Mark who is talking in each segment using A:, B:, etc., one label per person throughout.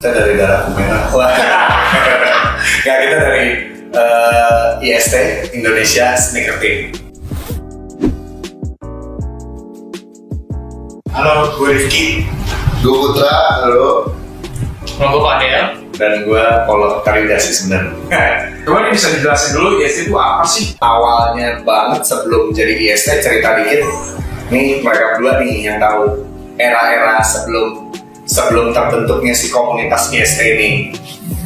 A: Kita dari darah merah. Wah. Nggak, kita dari IST, Indonesia Sneaker Team. Halo, gue Rifki.
B: Gue Putra, halo.
C: Gue Fadel.
A: Dan gue Polo Karidasi sebenarnya.
D: Coba nih bisa dijelasin dulu IST itu apa sih?
A: Awalnya banget sebelum jadi IST, cerita dikit. Nih mereka berdua nih yang tahu era-era sebelum terbentuknya si komunitas IST ini.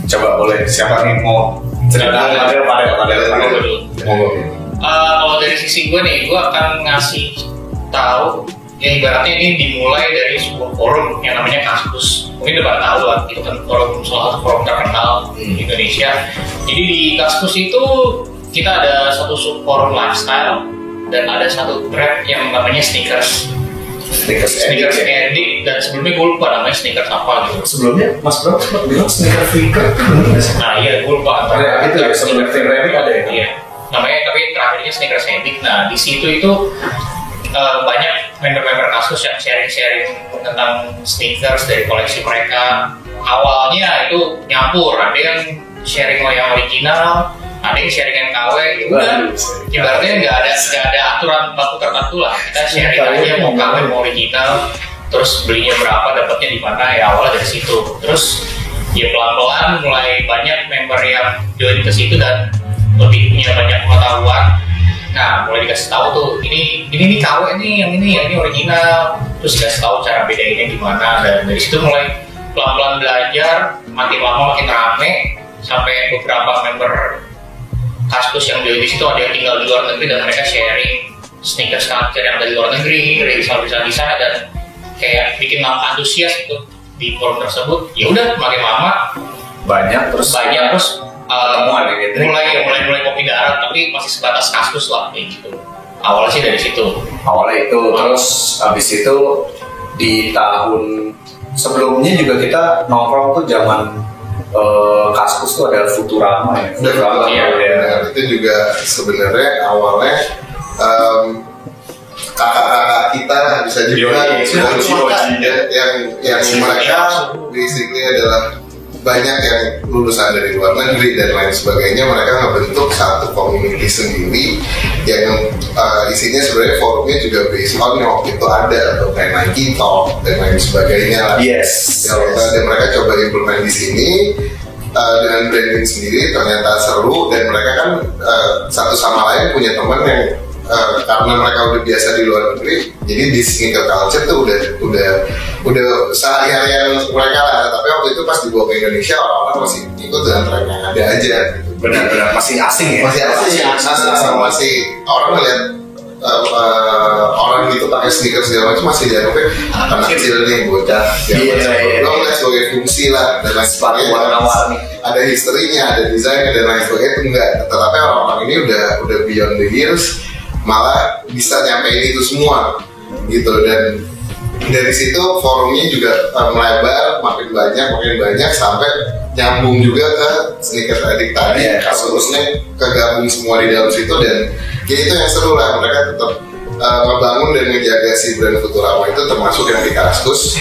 A: Coba boleh, siapa nih mau cerita? Padel.
C: Monggo. Kalau dari sisi gue nih, gue akan ngasih tahu ya ibaratnya ini dimulai dari sebuah forum yang namanya Kaskus. Mungkin udah tahu lah, itu kan salah satu forum terkenal di Indonesia. Jadi di Kaskus itu kita ada satu subforum lifestyle dan ada satu thread yang namanya sneakers edit, dan sebelumnya gue lupa namanya sneakers apa gitu.
A: Sebelumnya Mas Bro sempat bilang sneaker freaker.
C: Nah iya, gue lupa.
A: Itu ya sebelum sneaker ada ya.
C: Iya. Namanya tapi terakhirnya sneakers edit. Nah di situ itu banyak member-member kasus yang sharing-sharing tentang sneakers dari koleksi mereka. Awalnya itu nyampur, ada yang sharing yang original, ada yang sharing yang KW. Udah, ibaratnya nggak ada aturan baku tertentu lah. Kita sharing aja mau KW mau original, terus belinya berapa, dapatnya di mana, ya awalnya dari situ. Terus ya pelan-pelan mulai banyak member yang join ke situ dan lebih punya banyak pengetahuan. Nah, mulai dikasih tahu tuh, ini nih KW nih, yang ini original. Terus dikasih tahu cara bedainnya gimana, dan dari situ mulai pelan-pelan belajar, makin lama makin rame, sampai beberapa member Kaskus yang di situ ada yang tinggal di luar negeri dan mereka sharing sneakers culture yang dari luar negeri, rilis-rilisan di sana, dan kayak bikin antusias itu di forum tersebut. Ya udah, makin lama
A: banyak terus
C: mulai kopi darat, tapi masih sebatas Kaskus lah kayak gitu. Awalnya sih dari situ.
A: Awalnya itu, terus habis itu di tahun sebelumnya juga kita nongkrong tuh zaman Kaskus tuh ada Futurama ya.
B: Futurama ya. Itu juga sebenarnya awalnya kakak-kakak kita bisa dibilang yang mereka basically adalah banyak yang lulusan dari luar negeri dan lain sebagainya. Mereka ngebentuk satu community sendiri yang isinya sebenarnya forumnya juga based on yang waktu itu ada atau kayak Nike Talk dan lain sebagainya. Dan mereka coba implement di sini dengan branding sendiri, ternyata seru, dan mereka kan satu sama lain punya teman yang karena mereka udah biasa di luar negeri, jadi di sneaker culture tuh udah sehari-harian mereka lah. Tapi waktu itu pas dibawa ke Indonesia, orang-orang masih ikut dengan tren yang ada aja gitu.
A: Benar-benar masih asing ya.
B: Masih orang ngeliat orang gitu pakai sneakers segala macam masih dianggapnya anak kecil nih, bocah. Lo ngeliat sebagai fungsi lah dan lain sebagainya.
A: Warna-warni.
B: Ada historinya, ada desainnya dan lain sebagainya, itu enggak. Tetapi orang-orang ini udah beyond the years, malah bisa nyampein itu semua gitu. Dan dari situ forumnya juga melebar, makin banyak sampai nyambung juga ke sneakers addict tadi. Kasusnya kegabung semua di dalam situ, dan ya itu yang seru lah. Mereka tetap ngebangun dan ngejaga si brand Futurama itu, termasuk yang di Kaskus.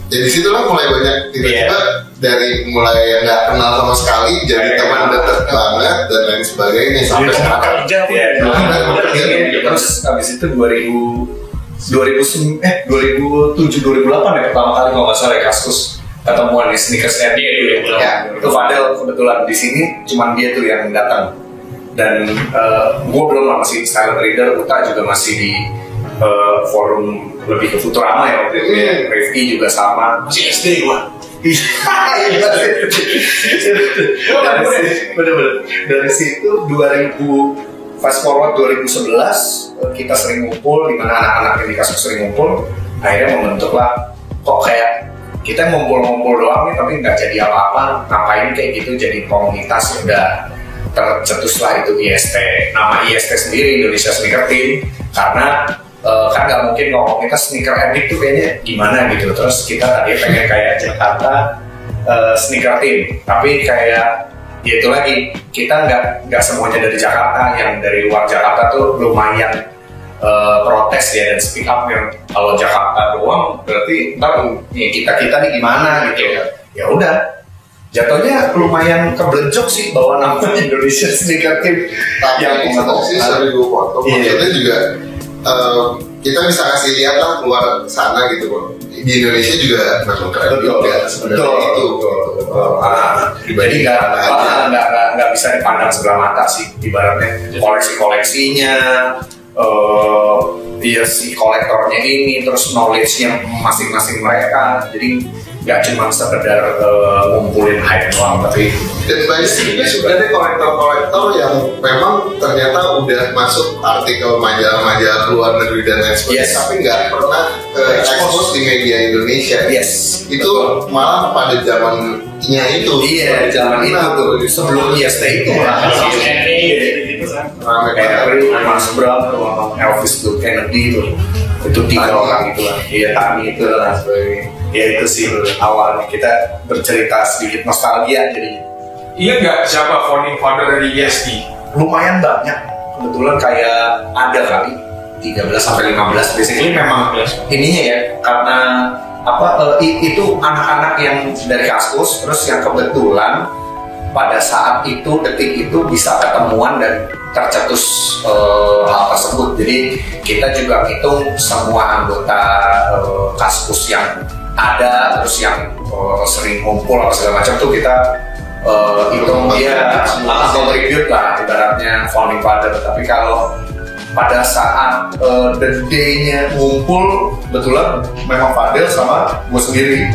B: Jadi situlah mulai banyak tiba-tiba dari mulai yang nggak kenal sama sekali jadi teman dekat banget dan lain sebagainya sampai sekarang.
A: Terus habis itu 2007-2008 ya pertama kali kalau nggak salah Kaskus ketemuan di sneakers edit. Itu Fadel kebetulan di sini, cuman dia tuh yang datang. Dan gue belum masih silent reader, Uta juga masih di forum lebih ke Futurama ya waktu itu ya. Rifki juga sama, masih SD gue. Bener-bener dari situ 2000 fast forward 2011 kita sering ngumpul, di mana anak-anak yang di Kaskus sering ngumpul. Akhirnya membentuklah, kok kayak kita ngumpul-ngumpul doang nih tapi nggak jadi apa-apa, ngapain kayak gitu jadi komunitas. Udah tercetuslah itu IST. Nama IST sendiri Indonesia Sneaker Team, karena kan nggak mungkin ngomong kita sneaker addict tuh kayaknya gimana gitu. Terus kita tadi pengen kayak Jakarta Sneaker Team, tapi kayak ya itu lagi, kita nggak semuanya dari Jakarta, yang dari luar Jakarta tuh lumayan protes ya dan speak up yang kalau Jakarta doang berarti ntar ya kita nih gimana gitu ya udah jatuhnya lumayan keblejok sih bawa nama Indonesian Sneaker Team
B: Tapi satu sih sorry gue potong, maksudnya juga kita bisa kasih lihat lah keluar sana gitu kok. Di Indonesia juga memang keren juga sebenarnya itu.
A: Jadi nggak bisa dipandang sebelah mata sih ibaratnya koleksinya. Iya si kolektornya ini terus knowledge-nya masing-masing mereka jadi nggak cuma sekedar ngumpulin hype doang tapi
B: dan banyak juga sebenarnya kolektor-kolektor yang memang ternyata udah masuk artikel majalah-majalah luar negeri dan lain sebagainya tapi nggak pernah expose di media Indonesia itu malah pada zamannya itu
A: zaman itu tuh sebelum IST itu kayak Mas Bram, Elvis Kennedy itu 3 orang itu lah, Tani itu lah sebagainya. Ya itu sih awalnya kita bercerita sedikit nostalgia jadi.
D: Iya nggak siapa founding father dari EST?
A: Lumayan banyak, kebetulan kayak ada kali 13-15 basically memang ininya ya karena itu anak-anak yang dari Kaskus terus yang kebetulan pada saat itu detik itu bisa ketemuan dan tercetus hal tersebut. Jadi kita juga hitung semua anggota Kaskus yang ada terus yang sering ngumpul atau segala macam tuh kita hitung dia contribute lah ibaratnya founding father. Tapi kalau pada saat the day-nya ngumpul betulan memang Fadel sama gue sendiri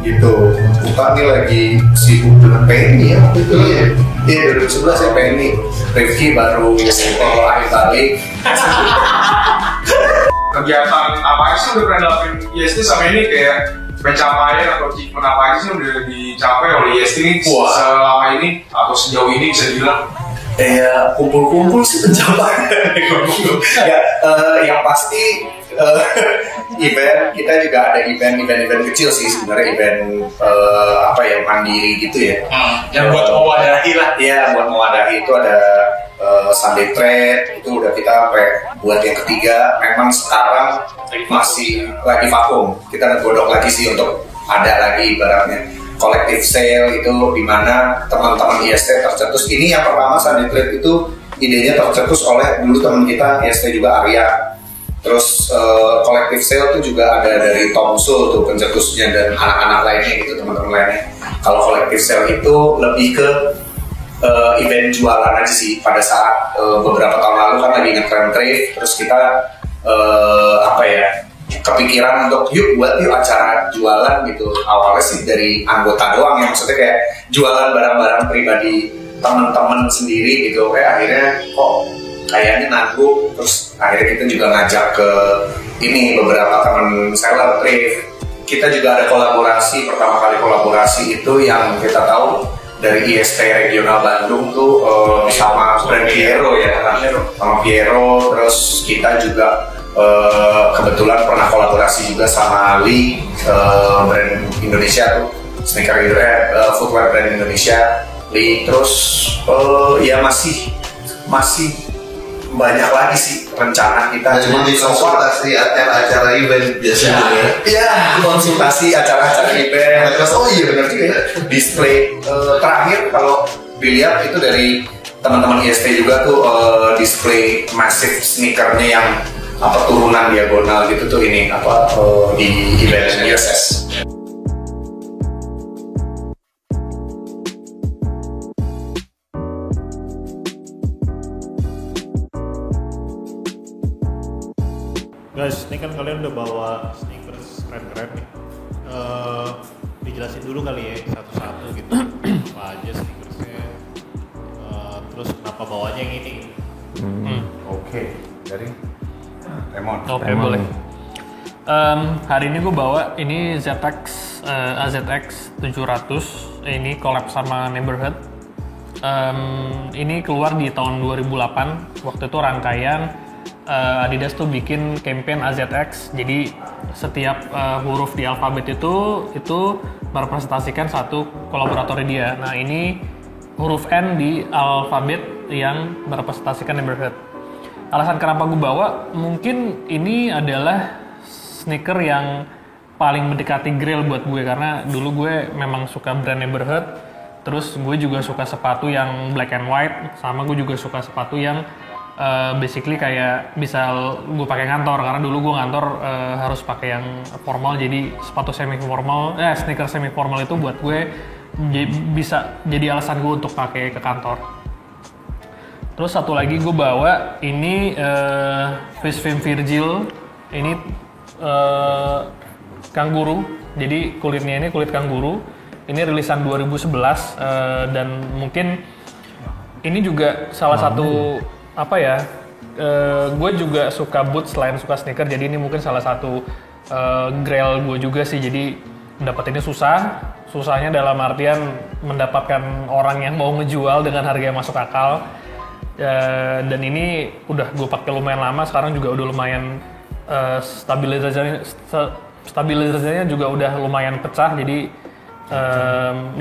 A: gitu. Bukan nih lagi sibuk dengan Penny ya gitu ya. Iya 2011 ya Penny. Rifki baru akhir balik.
D: Kegiatan apa aja sih udah pernah dilakuin IST sama ini kayak pencapaian atau achievement apa aja sih udah dicapai oleh IST ini selama ini atau sejauh ini bisa dibilang?
A: Ya kumpul-kumpul sih pencapaian. Ya yang pasti event kita juga ada event kecil sih sebenarnya event mandiri gitu ya.
C: Yang buat mewadahi lah.
A: Iya buat mewadahi itu ada Sunday Trade itu udah kita buat yang ketiga. Memang sekarang masih lagi vakum. Kita godok lagi sih untuk ada lagi ibaratnya collective sale itu di mana teman-teman IST tercetus. Ini yang pertama Sunday Trade itu idenya tercetus oleh dulu teman kita IST juga Arya. Terus collective sale itu juga ada dari Tomsul tuh pencetusnya dan anak-anak lainnya gitu teman-teman lainnya. Kalau collective sale itu lebih ke event jualan aja sih. Pada saat beberapa tahun lalu kan lagi nge-trend thrift, terus kita kepikiran untuk yuk acara jualan gitu. Awalnya sih dari anggota doang yang maksudnya kayak jualan barang-barang pribadi teman-teman sendiri gitu. Kayak akhirnya kok kayaknya nanggung, terus akhirnya kita juga ngajak ke ini beberapa teman seller thrift. Kita juga ada kolaborasi, pertama kali kolaborasi itu yang kita tahu dari IST Regional Bandung tuh sama brand Piero ya, sama Piero. Terus kita juga kebetulan pernah kolaborasi juga sama Lee, brand Indonesia tuh, sneaker footwear brand Indonesia Lee. Terus ya masih banyak lagi sih rencana kita.
B: Cuma di konsultasi acara event biasanya ya.
A: Iya, konsultasi acara-acara event. Terus benar juga ya. Display terakhir kalau dilihat itu dari teman-teman IST juga tuh display massive sneakernya yang turunan diagonal gitu tuh ini di event USS.
E: Guys, ini kan kalian udah bawa sneakers keren-keren nih. Dijelasin dulu kali ya satu-satu gitu. Apa aja sneakersnya. Terus kenapa bawanya yang ini?
A: Oke. Dari Remon.
F: Oke, boleh. Hari ini gue bawa ini AZX 700. Ini collab sama Neighborhood. Ini keluar di tahun 2008. Waktu itu rangkaian Adidas tuh bikin campaign AZX. Jadi setiap huruf di alfabet itu merepresentasikan satu kolaborator dia. Nah, ini huruf N di alfabet yang merepresentasikan Neighborhood. alasan kenapa gue bawa, mungkin ini adalah sneaker yang paling mendekati Grail buat gue, karena dulu gue memang suka brand Neighborhood, terus gue juga suka sepatu yang black and white, sama gue juga suka sepatu yang basically kayak bisa gue pakai kantor, karena dulu gue ngantor harus pakai yang formal, jadi sepatu semi formal, sneaker semi formal itu buat gue bisa jadi alasan gue untuk pakai ke kantor. Terus satu lagi gue bawa ini Fishfin Virgil, ini kanguru, jadi kulitnya ini kulit kanguru, ini rilisan 2011 dan mungkin ini juga salah satu apa ya, gue juga suka boot selain suka sneaker, jadi ini mungkin salah satu grail gue juga sih. Jadi dapetinnya susahnya dalam artian mendapatkan orang yang mau ngejual dengan harga yang masuk akal. Dan ini udah gue pakai lumayan lama, sekarang juga udah lumayan stabilisasinya juga udah lumayan pecah. Jadi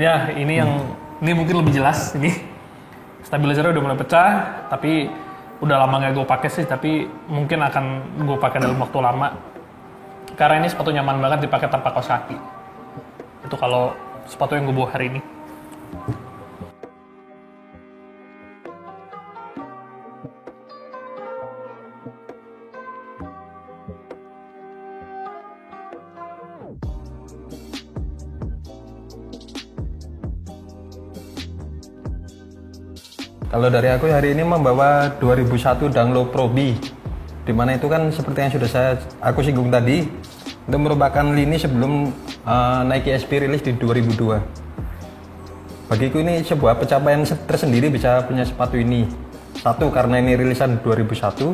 F: ya ini mungkin lebih jelas, ini stabilizernya udah mulai pecah, tapi udah lama nggak gue pakai sih, tapi mungkin akan gue pakai dalam waktu lama karena ini sepatu nyaman banget dipakai tanpa kaos kaki. Itu kalau sepatu yang gue bawa hari ini.
G: Kalau dari aku hari ini membawa 2001 Danglo Pro B, dimana itu kan seperti yang sudah aku singgung tadi, itu merupakan lini sebelum Nike SB rilis di 2002. Bagiku ini sebuah pencapaian tersendiri bisa punya sepatu ini. Satu, karena ini rilisan 2001,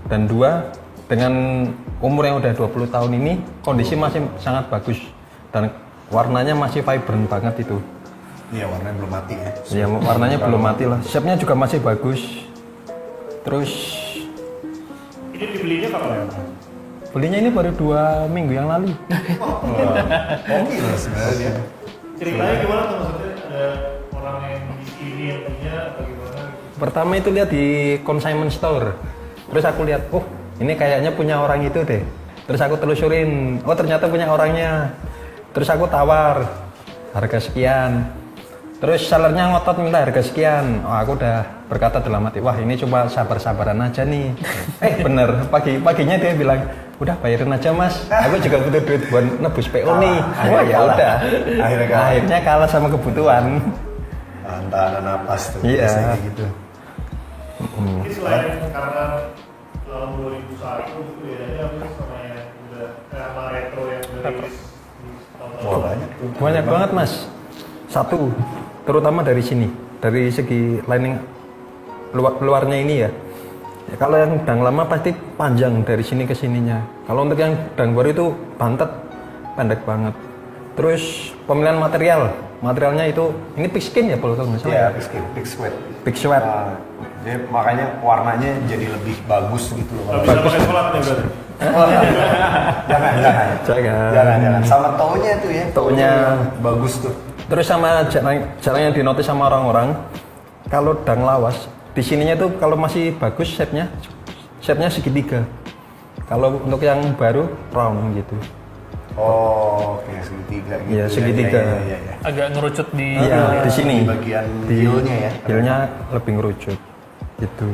G: dan dua, dengan umur yang udah 20 tahun ini, kondisi masih sangat bagus dan warnanya masih vibrant banget itu.
A: Iya, warnanya belum mati ya.
G: Iya, warnanya belum mati lah. Shape-nya juga masih bagus. Terus
E: Ini dibelinya kapan?
G: belinya ini baru 2 minggu yang lalu.
A: Oke lah sebenarnya.
E: Ceritanya gimana tuh, maksudnya ada orang yang ini yang punya atau gimana?
G: Pertama itu lihat di consignment store. Terus aku lihat, oh ini kayaknya punya orang itu deh. Terus aku telusurin, oh ternyata punya orangnya. Terus aku tawar harga sekian. Terus sellernya ngotot minta harga sekian. Oh, aku udah berkata dalam hati, wah ini cuma sabar-sabaran aja nih. Bener, paginya dia bilang, udah bayarin aja mas. Aku juga butuh duit buat nebus PO nih. Oh ya udah. Akhirnya kalah sama kebutuhan.
A: Tahan napas tuh.
G: Iya.
A: Biasanya gitu.
E: Ini selain karena tahun 2001 itu bedanya apa sih sama yang udah sama retro yang udah rilis di tahun-tahun?
A: Wah banyak tuh.
G: Banyak banget mas. Satu, terutama dari sini, dari segi lining luarnya ini ya. Kalau yang dang lama pasti panjang dari sini ke sininya. Kalau untuk yang dang baru itu bantet, pendek banget. Terus pemilihan materialnya itu ini pigskin ya kalau nggak salah.
A: Iya,
G: Ya?
A: big sweat.
G: Big sweat.
A: Nah, jadi makanya warnanya jadi lebih bagus gitu loh.
E: Nggak bisa pakai sholat nih berarti?
A: Jangan. Sama toe-nya tuh ya.
G: Toe-nya
A: bagus tuh.
G: Terus sama jarang yang dinotis sama orang-orang, kalau dang lawas, di sininya tuh kalau masih bagus shape-nya segitiga. Kalau untuk yang baru round gitu.
A: Oh, oke, segitiga gitu.
G: Iya, segitiga.
A: Iya.
F: Agak ngerucut di
G: Di sini.
A: Di bagian heel-nya ya.
G: Heel-nya lebih ngerucut. Gitu.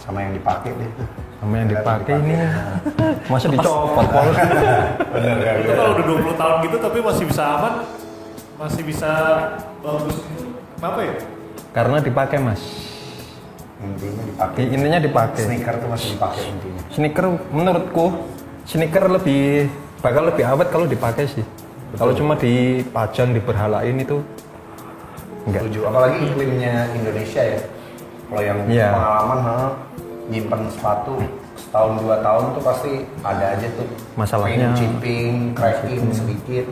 A: Sama yang dipakai deh.
G: Sama yang dipakai ini masa dicopot pol.
A: Bener kan?
E: Itu kalau udah 20 tahun gitu tapi masih bisa aman, masih bisa bagus. Kenapa ya?
G: Karena dipakai mas.
A: Intinya dipakai.
G: Intinya dipakai.
A: Sneaker tuh masih dipakai intinya.
G: Sneaker menurutku sneaker bakal lebih awet kalau dipakai sih. Kalau cuma dipajang diberhalain itu enggak.
A: Setuju. Apalagi iklimnya Indonesia ya. Kalau yang
G: Iya.
A: pengalaman nyimpen sepatu setahun 2 tahun tuh pasti ada aja tuh
G: Masalahnya.
A: chipping, cracking sedikit,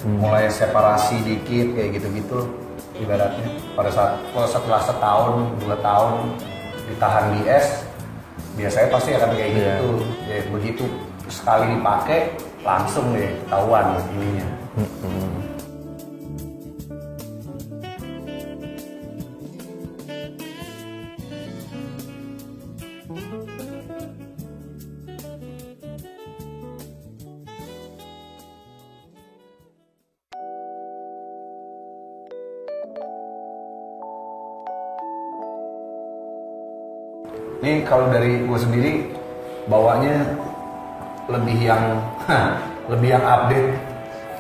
A: mulai separasi dikit kayak gitu-gitu ibaratnya. Pada saat setelah setahun 2 tahun ditahan di es, biasanya pasti akan kayak gitu. Ya, begitu sekali dipakai langsung deh ketahuan ininya.
H: Ini kalau dari gue sendiri bawanya lebih yang update.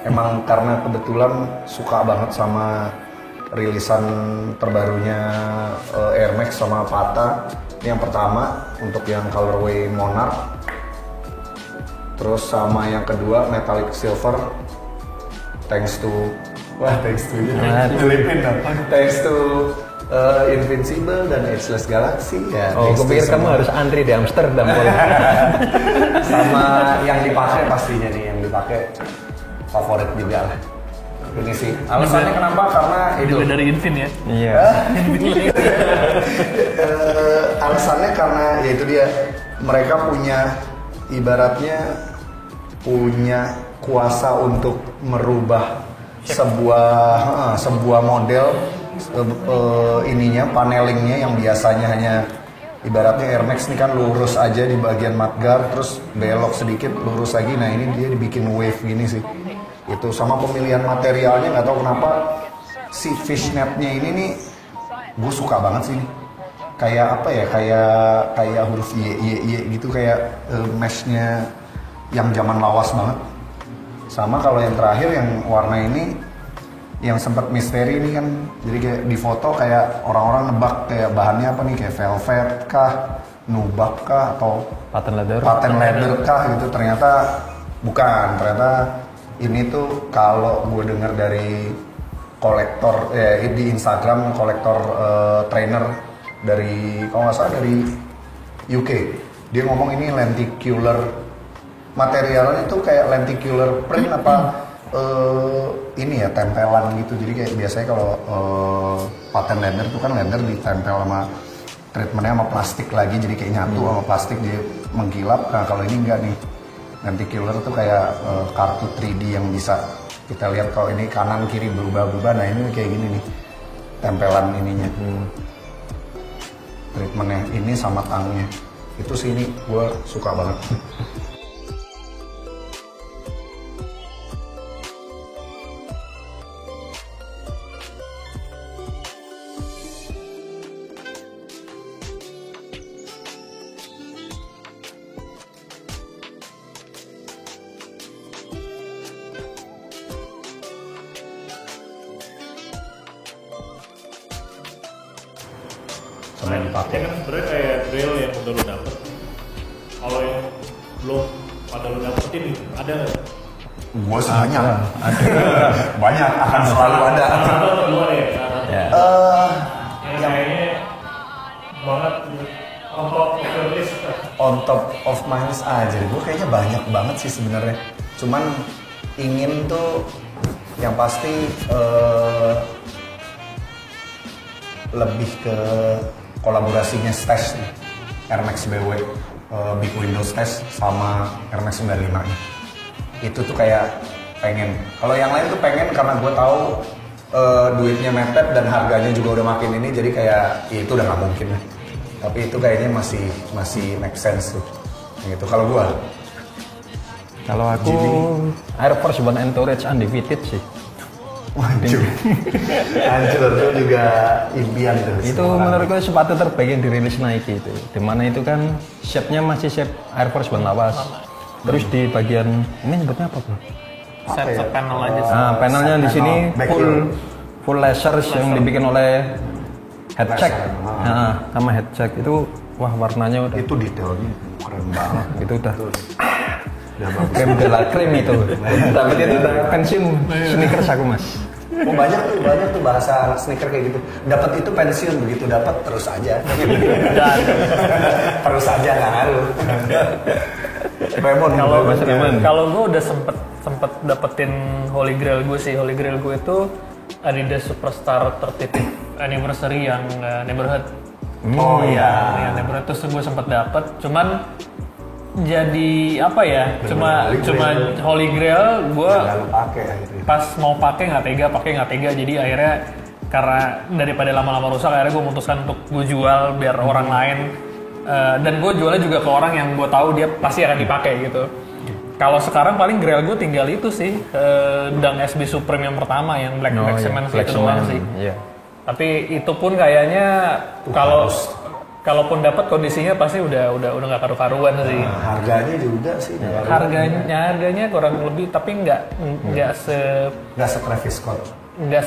H: Emang karena kebetulan suka banget sama rilisan terbarunya Air Max sama Pata. Ini yang pertama untuk yang colorway Monarch. Terus sama yang kedua Metallic Silver. Thanks to Invincible dan Ageless Galaxy ya.
G: Oh, gue pikir kamu harus antri di Amsterdam.
H: Sama yang dipakai pastinya nih, yang dipakai favorit juga lah. Ini sih alasannya kenapa, karena itu
F: Juga dari Invin ya.
G: Iya.
H: Alasannya karena ya itu dia, mereka punya ibaratnya punya kuasa untuk merubah sebuah model ininya, panelingnya yang biasanya hanya ibaratnya Air Max ini kan lurus aja di bagian mudguard, terus belok sedikit lurus lagi. Nah ini dia dibikin wave gini sih. Itu sama pemilihan materialnya, nggak tahu kenapa si fishnetnya ini nih gue suka banget sih. Kayak apa ya, kayak huruf Y gitu, kayak meshnya yang zaman lawas banget. Sama kalau yang terakhir yang warna ini yang sempat misteri ini kan, jadi kayak di foto kayak orang-orang nebak kayak bahannya apa nih, kayak velvet kah, nubak kah, atau
G: Patent leather
H: kah gitu. Ternyata bukan, ternyata ini tuh kalau gue dengar dari kolektor di Instagram, kolektor trainer dari kalau nggak salah dari UK, dia ngomong ini lenticular, materialnya itu kayak lenticular print apa ini ya, tempelan gitu. Jadi kayak biasanya kalau patent leather tuh kan leather ditempel sama treatmentnya sama plastik lagi, jadi kayak nyatu sama plastik, dia mengkilap. Nah kalau ini enggak nih, lenticular tuh kayak kartu 3D yang bisa kita lihat kalau ini kanan kiri berubah-ubah. Nah ini kayak gini nih tempelan ininya, treatmentnya ini sama tangnya. Itu sih ini gue suka banget. Sama yang dipakai.
E: Ya kan sebenarnya kayak drill yang udah lo dapet. Kalau yang belum pada lo dapetin ada nggak?
H: Gue sih banyak. Banyak, akan selalu ada.
E: Atau keluar ya?
G: Ya.
E: Yang kayaknya banget on top of your list.
H: On top of my list aja, gue kayaknya banyak banget sih sebenarnya. Cuman ingin tuh yang pasti lebih ke kolaborasinya Stash nih, Air Max BW, Big Window Stash sama Air Max 95 nya. Itu tuh kayak pengen. Kalau yang lain tuh pengen karena gue tahu duitnya mepet dan harganya juga udah makin ini, jadi kayak ya itu udah nggak mungkin lah. Tapi itu kayaknya masih make sense tuh. Gitu kalau gue.
G: Kalau aku Air Force One Entourage Undefeated sih.
H: Waduh, hancur tuh juga impian tuh.
G: Itu menurutku sepatu terbaik yang dirilis Nike itu. Dimana itu kan shape-nya masih shape Air Force One lawas. Terus di bagian ini nyebutnya apa bro?
F: Set panel aja sih.
G: Nah, panelnya di sini full laser yang dibikin oleh head check. Nah, sama head check itu wah warnanya udah.
H: Itu detailnya keren banget.
G: Itu udah. Krem de la krem itu. Tapi itu udah pensiun sneakers aku mas.
H: Oh banyak tuh bahasa sneaker kayak gitu. Dapat itu pensiun, begitu dapat terus aja. Terus aja nggak ngaruh. Raymond,
F: Kalau gue udah sempet dapetin Holy Grail gue sih. Holy Grail gue itu Adidas Superstar 35th Anniversary yang Neighborhood.
H: Oh iya.
F: Yang Neighborhood terus gue sempet dapet. Cuman jadi apa ya? Cuma Holy Grail gue pas mau pakai nggak tega. Jadi akhirnya karena daripada lama-lama rusak, akhirnya gue memutuskan untuk gue jual biar orang lain. Dan gue jualnya juga ke orang yang gue tahu dia pasti akan dipakai gitu. Kalau sekarang paling Grail gue tinggal itu sih, Dunk SB Supreme yang pertama yang Black Cement itu doang sih.
G: Iya.
F: Tapi itu pun kayaknya kalau kalaupun dapat kondisinya pasti udah nggak karu-karuan sih.
H: Nah, harganya juga sih.
F: Harganya kurang lebih, tapi nggak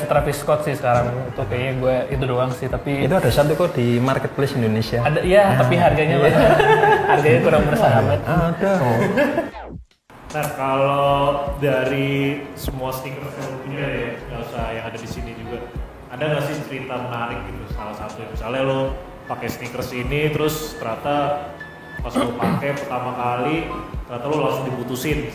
F: Travis Scott sih sekarang. Itu kayaknya gue itu doang sih, tapi
G: Itu ada satu kok di marketplace Indonesia.
F: ada ya, tapi harganya harganya kurang bersahabat.
G: Ada.
E: Nah, kalau dari semua sneakers yang lo punya ya, nggak usah yang ada di sini juga, ada nggak sih cerita menarik gitu? Salah satu, misalnya lo pakai sneakers ini, terus ternyata pas lo pakai pertama kali, ternyata lo langsung diputusin.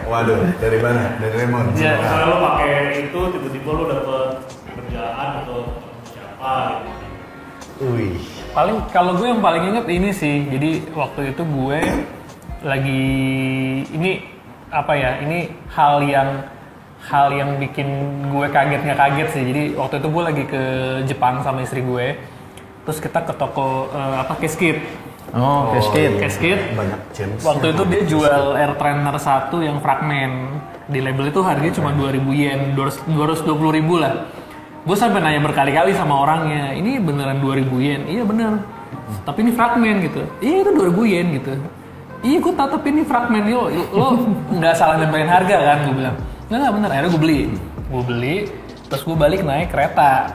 H: Waduh, dari mana? Dari Lemon.
E: Ya, misalnya lo pakai itu, tiba-tiba lo dapet kerjaan atau siapa gitu.
H: Wih.
F: Kalau gue yang paling inget ini sih, jadi waktu itu gue lagi ini hal yang bikin gue kaget nggak kaget sih. Jadi waktu itu gue lagi ke Jepang sama istri gue, terus kita ke toko Casket. Casket.
H: Banyak jeans.
F: Waktu itu dia jual Air Trainer 1 yang fragmen. Di label itu harganya cuma 2.000 yen, 220.000 lah. Gue sampai nanya berkali-kali sama orangnya, ini beneran 2.000 yen? Iya bener. Tapi ini fragmen gitu. Iya itu 2.000 yen gitu. Iya gue tahu, tapi ini fragmen. Lo nggak salah nembakin harga kan? Gue bilang nggak bener. Akhirnya gue beli, terus gue balik naik kereta.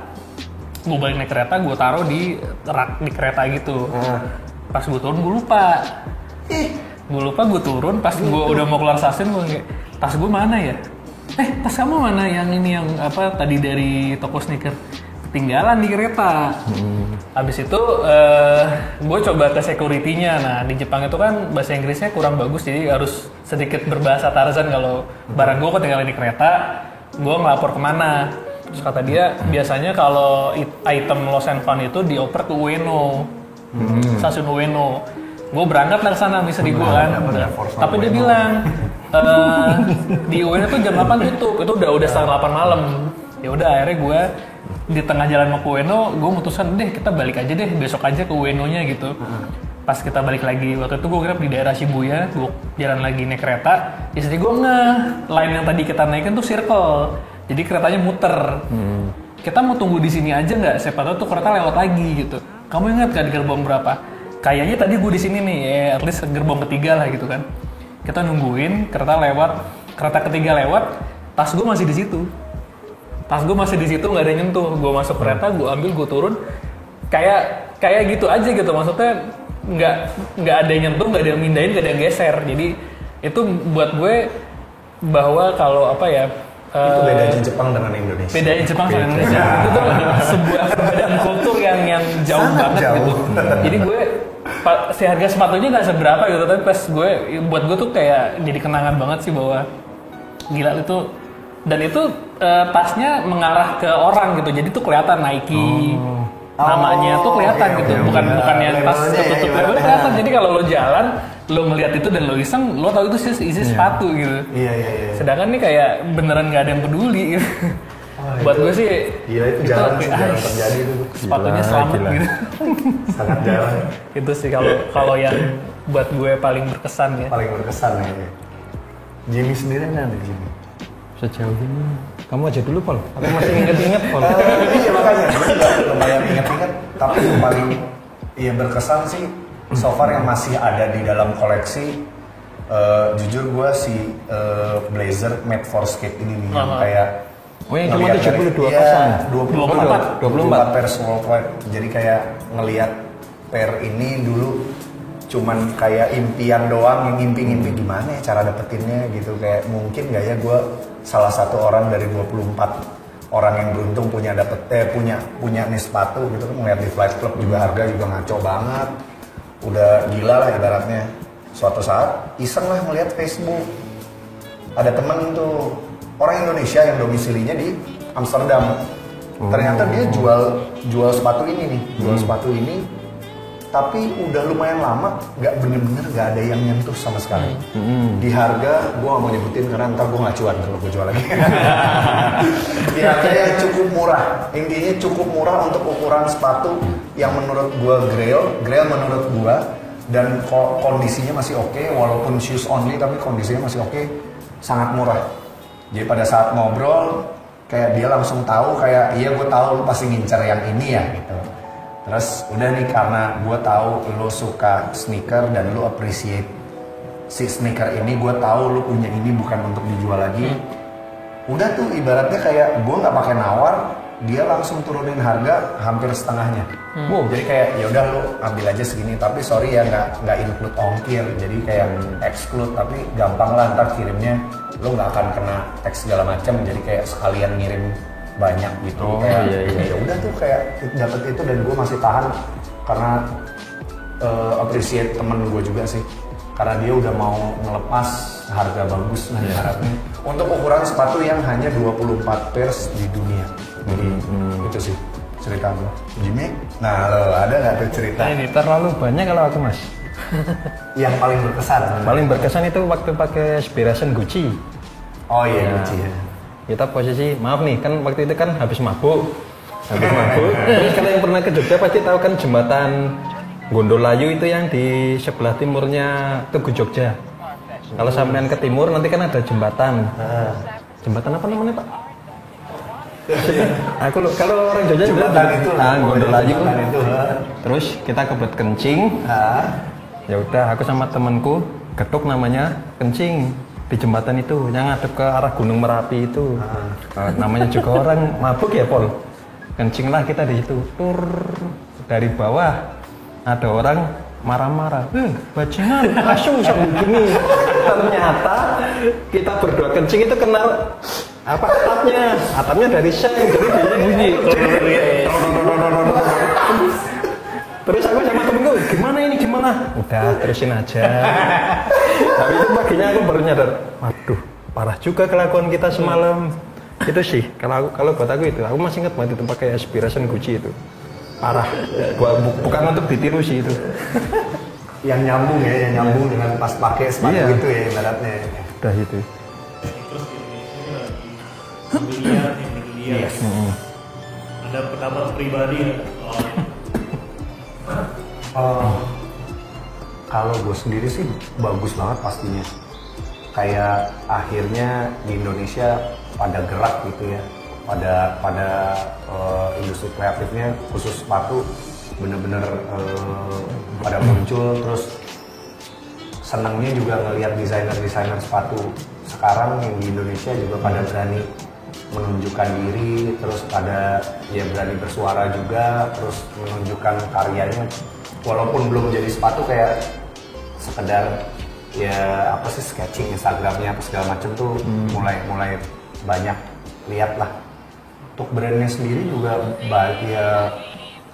F: Gue taruh di rak di kereta gitu. Pas gue turun gue lupa. Gue turun, pas gue udah mau keluar stasiun gue kayak, tas gue mana ya? Tas kamu mana yang ini yang tadi dari toko sneaker? Ketinggalan di kereta. Habis itu gue coba ke security-nya. Nah di Jepang itu kan bahasa Inggrisnya kurang bagus, jadi harus sedikit berbahasa Tarzan kalau barang gue ketinggalan di kereta, gue ngelapor kemana. Terus kata dia biasanya kalau item lost and found itu dioper ke Ueno, stasiun Ueno. Gue berangkat lah ke sana sama istri gue kan. Tapi dia bilang di Ueno tuh jam 8 tutup. Itu udah setengah 8 malam. Ya udah akhirnya gue di tengah jalan mau ke Ueno, gue mutusin deh kita balik aja deh, besok aja ke Ueno-nya gitu. Pas kita balik lagi, waktu itu gue grab di daerah Shibuya, gue jalan lagi naik kereta, istri gue line yang tadi kita naikin tuh circle, jadi keretanya muter. Kita mau tunggu di sini aja nggak? Siapa tahu tuh kereta lewat lagi gitu. Kamu ingat kan di gerbong berapa? Kayaknya tadi gue di sini nih, at least gerbong ketiga lah gitu kan. Kita nungguin kereta ketiga lewat, tas gue masih di situ. Nggak ada yang nyentuh. Gue masuk kereta, gue ambil, gue turun, kayak gitu aja gitu. Maksudnya nggak ada yang nyentuh, nggak ada yang mindahin, nggak ada yang geser. Jadi itu buat gue bahwa kalau
H: itu bedanya Jepang dengan Indonesia.
F: Bedanya Jepang dengan Indonesia. Itu tuh sebuah perbedaan kultur yang jauh banget gitu. Jadi gue si harga sepatunya nggak seberapa gitu, tapi pas buat gue tuh kayak jadi kenangan banget sih bahwa gila itu. Dan itu tasnya mengarah ke orang gitu, jadi tuh kelihatan Nike namanya tuh kelihatan gitu, bukan yang tas tertutup label kelihatan. Jadi kalau lo jalan, lo melihat itu dan lo iseng, lo tahu itu isi sepatu gitu.
H: Iya.
F: Sedangkan nih kayak beneran nggak ada yang peduli gitu. Buat gue sih,
H: gila itu jarang terjadi itu.
F: Sepatunya selamat gitu.
H: Sangat jarang.
F: Itu sih kalau yang buat gue paling berkesan ya.
H: Paling berkesan ya. Jimmy sendiri ada Jimmy?
G: Sejauh ini kamu aja dulu Pol, aku masih inget-inget Pol.
H: Iya makanya, lumayan inget-inget. Tapi yang paling berkesan sih so far yang masih ada di dalam koleksi. Jujur gue si blazer made for skate ini nih, yang kayak
G: yang cuma 72 pasang,
H: 24 pairs worldwide. Jadi kayak ngelihat pair ini dulu cuman kayak impian doang, yang ngimpi-ngimpi gimana ya cara dapetinnya gitu. Kayak mungkin gak ya gue salah satu orang dari 24 orang yang beruntung punya nih sepatu gitu kan. Ngeliat di Flight Club juga harga juga ngaco banget, udah gila lah ibaratnya. Suatu saat iseng lah ngeliat Facebook, ada temen tuh orang Indonesia yang domisilinya di Amsterdam. Ternyata dia jual sepatu ini nih, sepatu ini. Tapi udah lumayan lama, bener-bener gak ada yang nyentuh sama sekali. Di harga, gue gak mau nyebutin karena ntar gue gak cuan kalau gue jual lagi. Di harga yang cukup murah, intinya cukup murah untuk ukuran sepatu yang menurut gue Grail menurut gue, dan kondisinya masih oke, walaupun shoes only tapi kondisinya masih oke, sangat murah. Jadi pada saat ngobrol, kayak dia langsung tahu kayak, iya gue tahu lu pasti ngincer yang ini ya gitu. Terus udah nih, karena gue tahu lo suka sneaker dan lo appreciate si sneaker ini, gue tahu lo punya ini bukan untuk dijual lagi. Udah tuh ibaratnya kayak gue nggak pakai nawar, dia langsung turunin harga hampir setengahnya. Wow, jadi kayak ya udah lo ambil aja segini, tapi sorry ya nggak include ongkir, jadi kayak exclude, tapi gampang lah ntar kirimnya, lo nggak akan kena tax segala macam, jadi kayak sekalian ngirim banyak gitu. Kayak ya udah tuh kayak dapet itu, dan gue masih tahan karena appreciate temen gue juga sih, karena dia udah mau ngelepas harga bagus lah harapnya untuk ukuran sepatu yang hanya 24 pairs di dunia. Jadi itu sih cerita gue. Jimmy, nah lo ada nggak tuh cerita?
G: Nah, ini terlalu banyak kalau aku mas.
H: Yang paling berkesan?
G: Paling berkesan itu waktu pakai Aspiration Gucci.
H: Oh iya, Gucci ya.
G: Kita posisi, maaf nih, kan waktu itu kan habis mabuk. Terus kalau yang pernah ke Jogja pasti tahu kan jembatan Gondolayu itu yang di sebelah timurnya Tugu Jogja. Kalau sampean ke timur nanti kan ada jembatan. Jembatan apa namanya Pak? Aku kalau orang Jogja
H: jembatan itu lah,
G: Gondolayu.
H: Itu.
G: Terus kita kebet kencing. Ya udah, aku sama temanku getuk namanya kencing di jembatan itu yang ngadep ke arah Gunung Merapi itu. Namanya juga orang mabuk ya Pol. Kencing lah kita di situ. Tur dari bawah ada orang marah-marah. Bajingan, asu sama begini. Ternyata kita berdua kencing itu kenal apa atapnya dari seng, jadi bunyi. Terus aku sama temenku, gimana? Udah terusin aja. Tapi itu paginya aku baru nyadar, waduh, parah juga kelakuan kita semalam. Itu sih, kalau buat aku itu, aku masih ingat banget itu pakai Aspiration Gucci itu. Parah, bukan untuk ditiru sih itu.
H: Yang nyambung dengan pas pakai sepatu itu ya ibaratnya.
G: Udah itu.
E: Terus Indonesia ada pendapat pribadi ya?
H: Kalau gue sendiri sih bagus banget pastinya. Kayak akhirnya di Indonesia pada gerak gitu ya, pada industri kreatifnya khusus sepatu bener-bener pada muncul. Terus senangnya juga ngelihat desainer sepatu sekarang yang di Indonesia juga pada berani menunjukkan diri, terus pada ya berani bersuara juga, terus menunjukkan karyanya walaupun belum jadi sepatu, kayak sekedar ya apa sih sketching Instagramnya apa segala macam tuh mulai banyak lihat lah. Untuk brandnya sendiri juga ya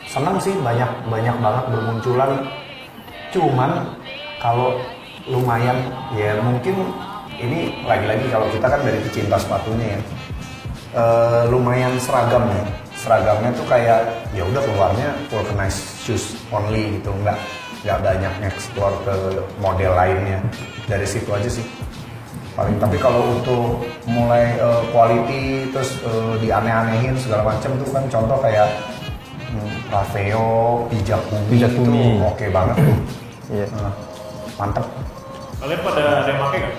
H: senang sih, banyak banget bermunculan. Cuman kalau lumayan ya mungkin ini lagi-lagi kalau kita kan dari pecinta sepatunya ya, lumayan seragamnya tuh kayak ya udah keluarnya vulcanized shoes only gitu, nggak banyak explore ke model lainnya. Dari situ aja sih paling. Tapi kalau untuk mulai quality terus dianeh-anehin segala macam tuh kan contoh kayak Raveo, Pijak Bumi itu oke banget tuh.
G: Iya.
H: Mantep.
E: Kalian pada ada yang pakai nggak?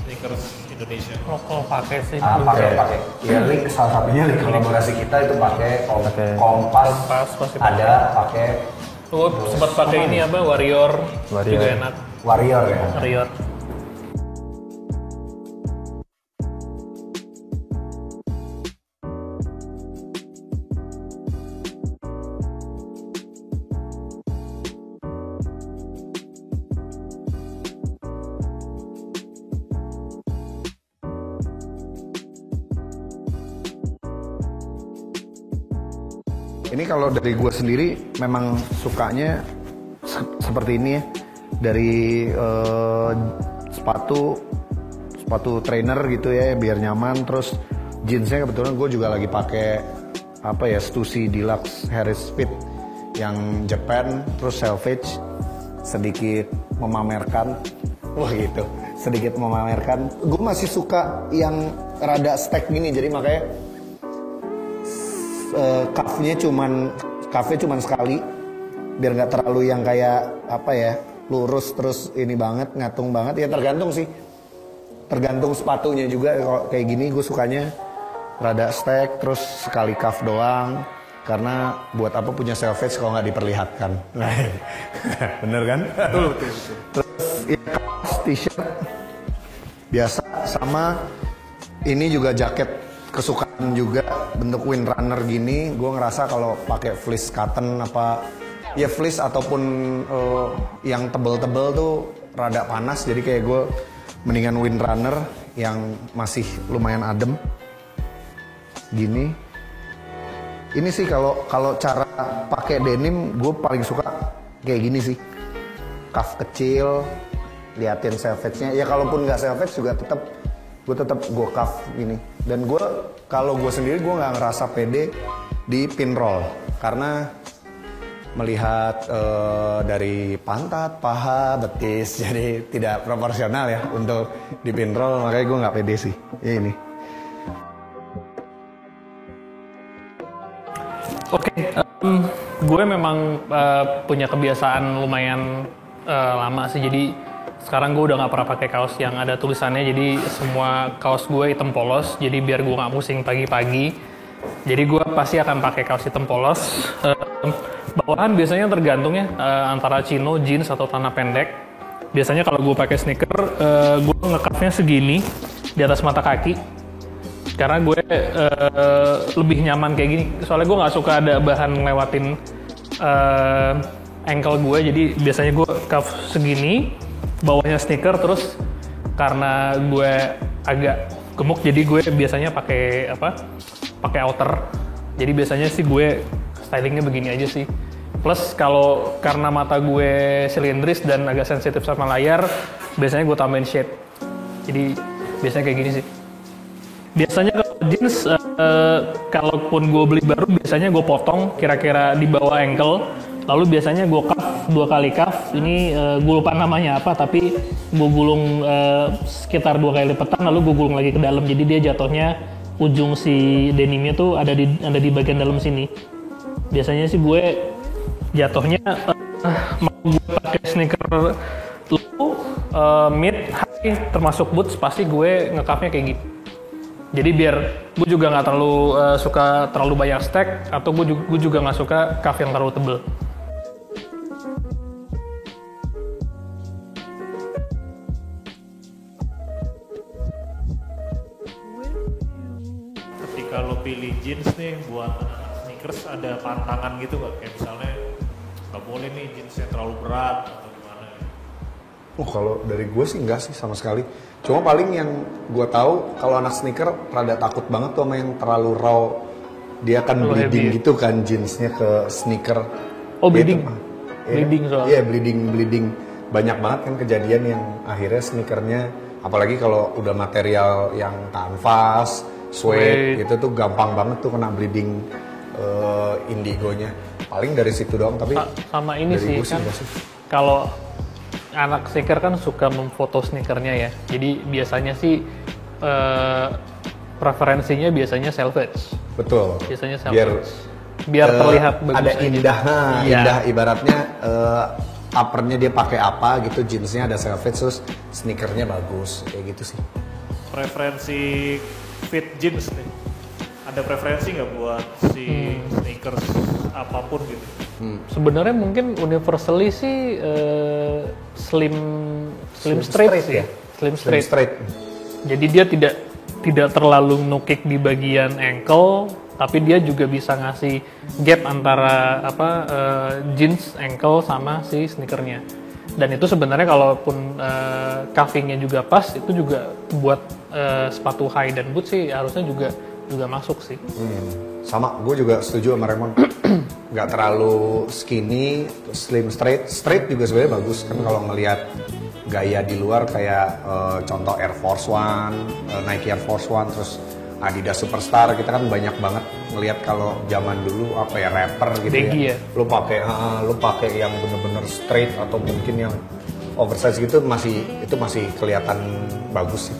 E: Sneakers Indonesia.
F: Kalau pakai sih.
H: Pakai. Ya link salah satunya link kolaborasi kita itu pakai Kompas
F: pasti
H: ada pakai.
F: Sempat pakai ini apa Warrior juga enak.
H: Warrior ya.
F: Warrior.
H: Ini kalau dari gue sendiri memang sukanya seperti ini ya, dari sepatu trainer gitu ya biar nyaman. Terus jeansnya kebetulan gue juga lagi pakai apa ya, Stussy Deluxe Harris Fit yang Japan. Terus Selvedge sedikit memamerkan, sedikit memamerkan. Gue masih suka yang rada stack gini, jadi makanya cuff-nya cuman sekali biar nggak terlalu yang kayak apa ya, lurus terus ini banget, ngatung banget ya. Tergantung sepatunya juga. Kalau kayak gini gue sukanya rada stack terus sekali cuff doang. karena buat apa punya selvedge kalau nggak diperlihatkan. Bener kan?
E: Betul.
H: Terus ya, kaos, t-shirt biasa, sama ini juga jaket kesukaan juga, bentuk windrunner gini. Gue ngerasa kalau pakai fleece cotton apa ya fleece ataupun yang tebel-tebel tuh rada panas, jadi kayak gue mendingan windrunner yang masih lumayan adem gini. Ini sih kalau cara pakai denim gue paling suka kayak gini sih, cuff kecil, liatin selvedge-nya. Ya kalaupun nggak selvedge juga tetap gue cuff gini. Dan gue kalau gue sendiri gue nggak ngerasa pede di pin roll karena melihat dari pantat, paha, betis, jadi tidak proporsional ya untuk di pin roll, makanya gue nggak pede sih. Ya ini.
F: Oke, gue memang punya kebiasaan lumayan lama sih, jadi sekarang gue udah nggak pernah pakai kaos yang ada tulisannya, jadi semua kaos gue hitam polos, jadi biar gue nggak pusing pagi-pagi, jadi gue pasti akan pakai kaos hitam polos. Bawahan biasanya tergantung ya, antara chino, jeans atau celana pendek. Biasanya kalau gue pakai sneaker, gue ngekapnya segini di atas mata kaki. Karena gue lebih nyaman kayak gini. Soalnya gue nggak suka ada bahan ngelewatin ankle gue. Jadi biasanya gue cuff segini, bawahnya sneaker. Terus karena gue agak gemuk, jadi gue biasanya pakai pakai outer. Jadi biasanya sih gue stylingnya begini aja sih. Plus kalau karena mata gue silindris dan agak sensitif sama layar, biasanya gue tambahin shade. Jadi biasanya kayak gini sih. Biasanya kalau jeans, kalaupun gue beli baru, biasanya gue potong kira-kira di bawah ankle. Lalu biasanya gue cuff 2 kali cuff. Ini gue lupa namanya apa, tapi gue gulung sekitar 2 kali lipatan, lalu gue gulung lagi ke dalam. Jadi dia jatuhnya ujung si denimnya tuh ada di bagian dalam sini. Biasanya sih gue jatuhnya mau gue pakai sneaker low, mid, high, termasuk boots, pasti gue ngekapnya kayak gitu. Jadi biar gue juga nggak terlalu suka terlalu banyak stack, atau gue juga nggak suka cuff yang terlalu tebel.
E: Ketika lo pilih jeans nih buat sneakers, ada pantangan gitu nggak? Kayak misalnya nggak boleh nih jeans yang terlalu berat atau gimana?
H: Kalau dari gue sih enggak sih sama sekali. Cuma paling yang gue tahu kalau anak sneaker rada takut banget tuh sama yang terlalu raw. Dia akan bleeding heavy gitu kan jeansnya ke sneaker.
F: Oh, bleeding?
H: Bleeding soalnya. Iya, bleeding. Banyak banget kan kejadian yang akhirnya sneakernya, apalagi kalau udah material yang kanvas, suede gitu tuh gampang banget tuh kena bleeding indigonya. Paling dari situ doang, tapi
F: sama ini sih kan. Kalau anak sneaker kan suka memfoto sneakernya ya. Jadi biasanya sih preferensinya biasanya selvedge.
H: Betul.
F: Biasanya selvedge. Biar terlihat bagus.
H: Ada indah ibaratnya uppernya dia pakai apa gitu, jeansnya ada selvedge, terus sneakernya bagus kayak gitu sih.
E: Preferensi fit jeans nih. Ada preferensi nggak buat si sneakers apapun gitu?
F: Sebenarnya mungkin universally sih slim straight sih ya. Slim straight. Jadi dia tidak terlalu nukik di bagian ankle, tapi dia juga bisa ngasih gap antara jeans ankle sama si sneakernya. Dan itu sebenarnya kalaupun cuffingnya juga pas, itu juga buat sepatu high dan boot sih harusnya juga masuk sih.
H: Sama, gue juga setuju sama Raymond. Nggak terlalu skinny, slim straight juga sebenarnya bagus kan kalau ngelihat gaya di luar kayak contoh Air Force One, Nike Air Force One, terus Adidas Superstar. Kita kan banyak banget ngelihat kalau zaman dulu rapper gitu
F: Baggy ya.
H: Lo pakai yang bener-bener straight atau mungkin yang oversize gitu, itu masih kelihatan bagus sih.